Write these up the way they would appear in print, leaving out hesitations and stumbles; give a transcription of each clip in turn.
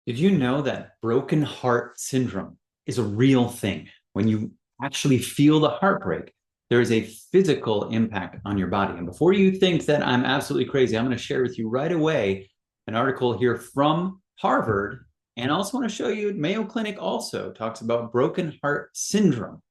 Did you know that broken heart syndrome is a real thing? When you actually feel the heartbreak, there is a physical impact on your body. And before you think that I'm absolutely crazy, I'm going to share with you right away an article here from Harvard. And I also want to show you Mayo Clinic also talks about broken heart syndrome.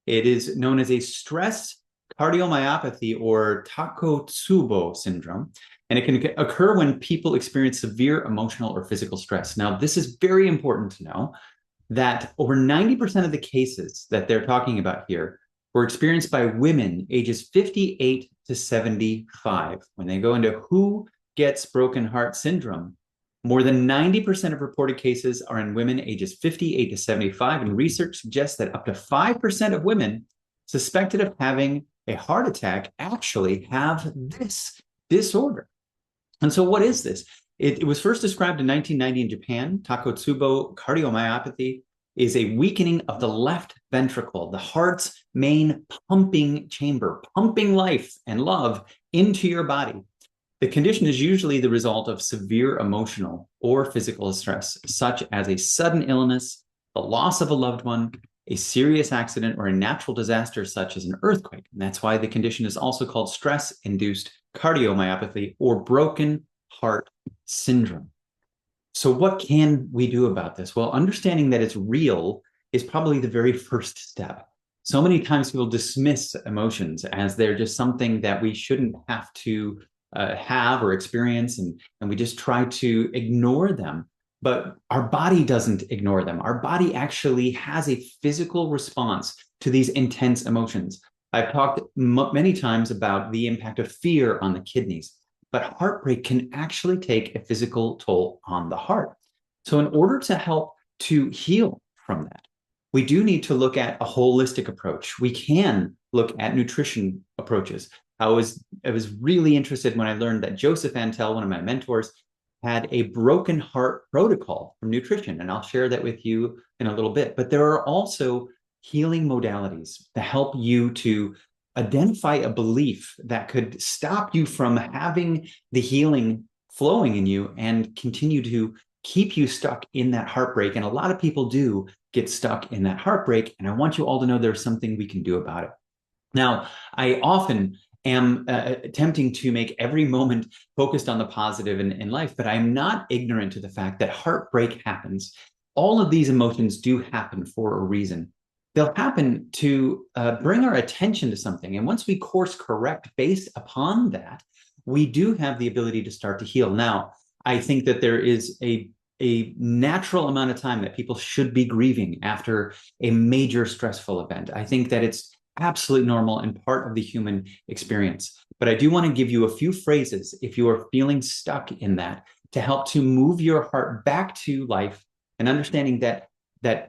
It is known as a stress cardiomyopathy or Takotsubo syndrome, and it can occur when people experience severe emotional or physical stress. Now, this is very important to know that over 90% of the cases that they're talking about here were experienced by women ages 58 to 75. When they go into who gets broken heart syndrome, more than 90% of reported cases are in women ages 58 to 75, and research suggests that up to 5% of women suspected of having a heart attack actually have this disorder. And so, what is this? It was first described in 1990 in Japan. Takotsubo cardiomyopathy is a weakening of the left ventricle, the heart's main pumping chamber, pumping life and love into your body. The condition is usually the result of severe emotional or physical stress, such as a sudden illness, the loss of a loved one, a serious accident, or a natural disaster, such as an earthquake. And that's why the condition is also called stress-induced cardiomyopathy or broken heart syndrome. So, what can we do about this? Well, understanding that it's real is probably the very first step. So many times people dismiss emotions as they're just something that we shouldn't have to have or experience, and we just try to ignore them. But our body doesn't ignore them. Our body actually has a physical response to these intense emotions. I've talked many times about the impact of fear on the kidneys, but heartbreak can actually take a physical toll on the heart. So, in order to help to heal from that, we do need to look at a holistic approach. We can look at nutrition approaches. I was really interested when I learned that Joseph Antel, one of my mentors, had a broken heart protocol for nutrition, and I'll share that with you in a little bit. But there are also healing modalities to help you to identify a belief that could stop you from having the healing flowing in you and continue to keep you stuck in that heartbreak. And a lot of people do get stuck in that heartbreak. And I want you all to know there's something we can do about it. Now, I often am attempting to make every moment focused on the positive in life, but I'm not ignorant to the fact that heartbreak happens. All of these emotions do happen for a reason. They'll happen to bring our attention to something. And once we course correct based upon that, we do have the ability to start to heal. Now, I think that there is a natural amount of time that people should be grieving after a major stressful event. I think that it's absolutely normal and part of the human experience. But I do want to give you a few phrases if you are feeling stuck in that to help to move your heart back to life and understanding that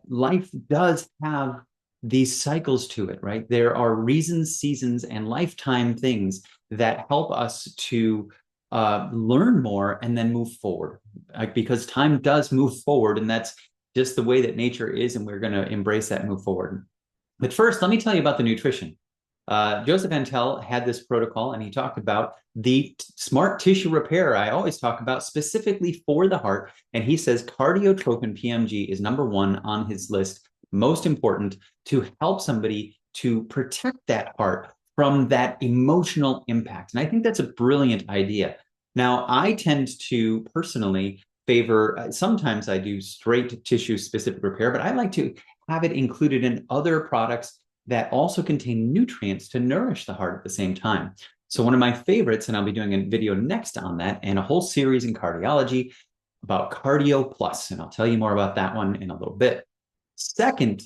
life does have these cycles to it, right? There are reasons, seasons, and lifetime things that help us to learn more and then move forward, because time does move forward, and that's just the way that nature is, and we're going to embrace that and move forward. But first, let me tell you about the nutrition. Joseph Antel had this protocol, and he talked about the smart tissue repair I always talk about specifically for the heart. And he says cardiotropin PMG is number one on his list, most important to help somebody to protect that heart from that emotional impact. And I think that's a brilliant idea. Now, I tend to personally favor, sometimes I do straight tissue specific repair, but I like to have it included in other products that also contain nutrients to nourish the heart at the same time. So one of my favorites, and I'll be doing a video next on that, and a whole series in cardiology about Cardio Plus, and I'll tell you more about that one in a little bit. Second,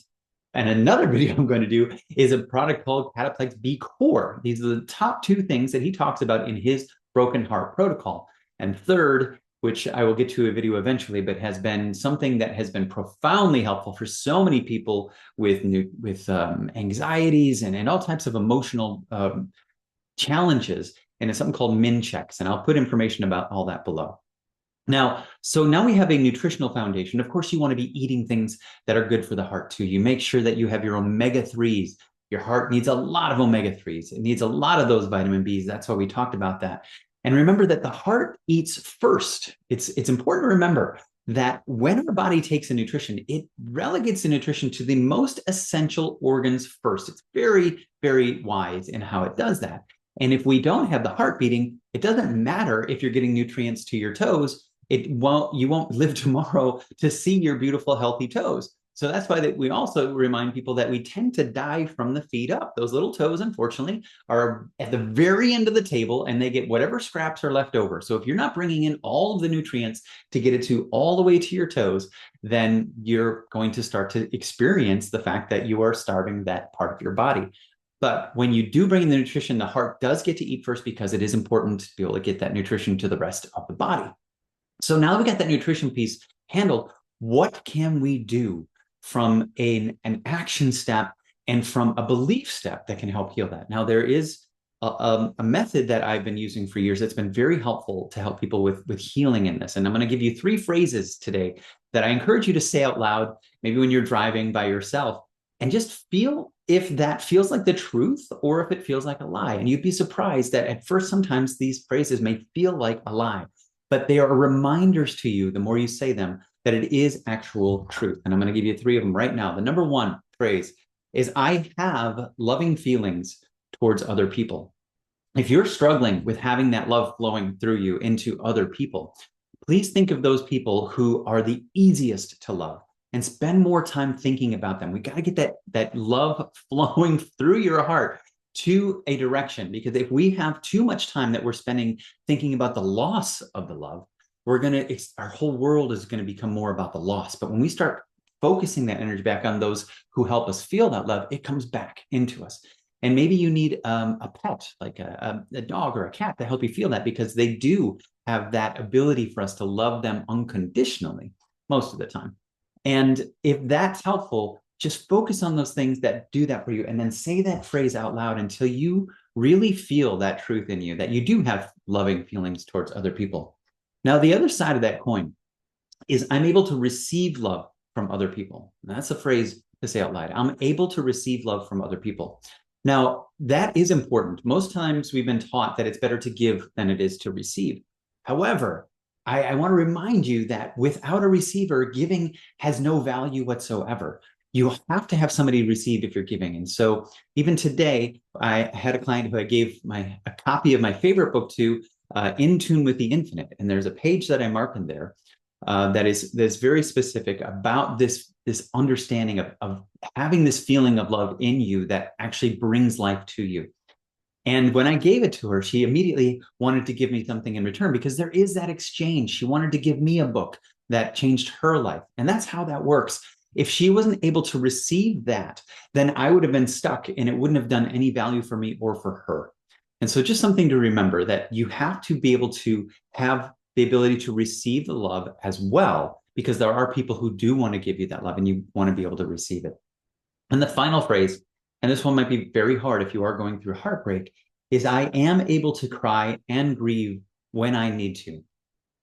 and another video I'm going to do is a product called Cataplex B Core. These are the top two things that he talks about in his broken heart protocol. And third, which I will get to a video eventually, but has been something that has been profoundly helpful for so many people with anxieties and all types of emotional challenges. And it's something called min checks. And I'll put information about all that below. Now we have a nutritional foundation. Of course, you want to be eating things that are good for the heart too. You make sure that you have your omega-3s. Your heart needs a lot of omega-3s. It needs a lot of those vitamin Bs. That's why we talked about that. And remember that the heart eats first. It's important to remember that when our body takes a nutrition, it relegates the nutrition to the most essential organs first. It's very, very wise in how it does that. And if we don't have the heart beating, it doesn't matter if you're getting nutrients to your toes. You won't live tomorrow to see your beautiful, healthy toes. So that's why we also remind people that we tend to die from the feet up. Those little toes, unfortunately, are at the very end of the table and they get whatever scraps are left over. So if you're not bringing in all of the nutrients to get it to all the way to your toes, then you're going to start to experience the fact that you are starving that part of your body. But when you do bring in the nutrition, the heart does get to eat first because it is important to be able to get that nutrition to the rest of the body. So now that we got that nutrition piece handled, what can we do from an action step and from a belief step that can help heal that? Now, there is a method that I've been using for years that's been very helpful to help people with healing in this. And I'm going to give you 3 phrases today that I encourage you to say out loud, maybe when you're driving by yourself, and just feel if that feels like the truth or if it feels like a lie. And you'd be surprised that at first, sometimes these phrases may feel like a lie, but they are reminders to you, the more you say them, that it is actual truth. And I'm going to give you 3 of them right now. The number 1 phrase is, I have loving feelings towards other people. If you're struggling with having that love flowing through you into other people, please think of those people who are the easiest to love and spend more time thinking about them. We got to get that love flowing through your heart to a direction, because if we have too much time that we're spending thinking about the loss of the love, our whole world is going to become more about the loss. But when we start focusing that energy back on those who help us feel that love, it comes back into us. And maybe you need a pet, like a dog or a cat, to help you feel that, because they do have that ability for us to love them unconditionally most of the time. And if that's helpful, just focus on those things that do that for you, and then say that phrase out loud until you really feel that truth in you, that you do have loving feelings towards other people. Now, the other side of that coin is, I'm able to receive love from other people. And that's a phrase to say out loud. I'm able to receive love from other people. Now, that is important. Most times we've been taught that it's better to give than it is to receive. However, I want to remind you that without a receiver, giving has no value whatsoever. You have to have somebody receive if you're giving. And so even today, I had a client who I gave a copy of my favorite book to, In Tune with the Infinite. And there's a page that I mark in there that's very specific about this understanding of having this feeling of love in you that actually brings life to you. And when I gave it to her, she immediately wanted to give me something in return, because there is that exchange. She wanted to give me a book that changed her life. And that's how that works. If she wasn't able to receive that, then I would have been stuck and it wouldn't have done any value for me or for her. And so just something to remember, that you have to be able to have the ability to receive the love as well, because there are people who do want to give you that love and you want to be able to receive it. And the final phrase, and this one might be very hard if you are going through heartbreak, is, I am able to cry and grieve when I need to.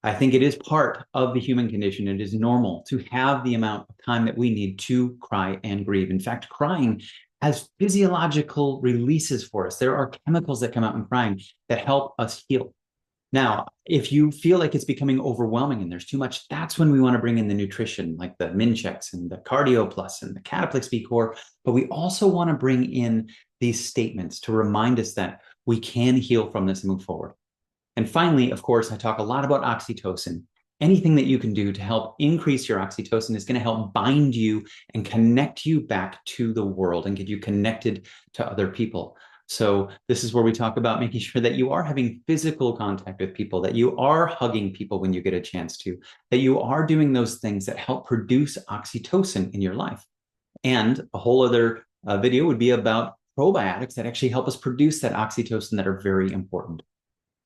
I think it is part of the human condition. It is normal to have the amount of time that we need to cry and grieve. In fact, crying has physiological releases for us. There are chemicals that come out in crying that help us heal. Now, if you feel like it's becoming overwhelming and there's too much, that's when we want to bring in the nutrition, like the Minchex and the Cardio Plus and the Cataplex B Core. But we also want to bring in these statements to remind us that we can heal from this and move forward. And finally, of course, I talk a lot about oxytocin. Anything that you can do to help increase your oxytocin is going to help bind you and connect you back to the world and get you connected to other people. So this is where we talk about making sure that you are having physical contact with people, that you are hugging people when you get a chance to, that you are doing those things that help produce oxytocin in your life. And a whole other video would be about probiotics that actually help us produce that oxytocin that are very important.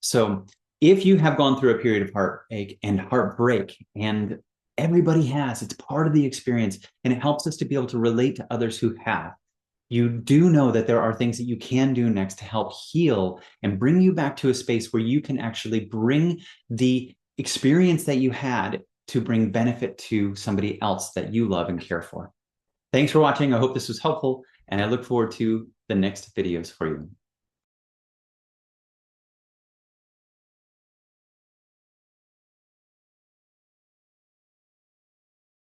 So if you have gone through a period of heartache and heartbreak, and everybody has, it's part of the experience, and it helps us to be able to relate to others who have, you do know that there are things that you can do next to help heal and bring you back to a space where you can actually bring the experience that you had to bring benefit to somebody else that you love and care for. Thanks for watching. I hope this was helpful, and I look forward to the next videos for you.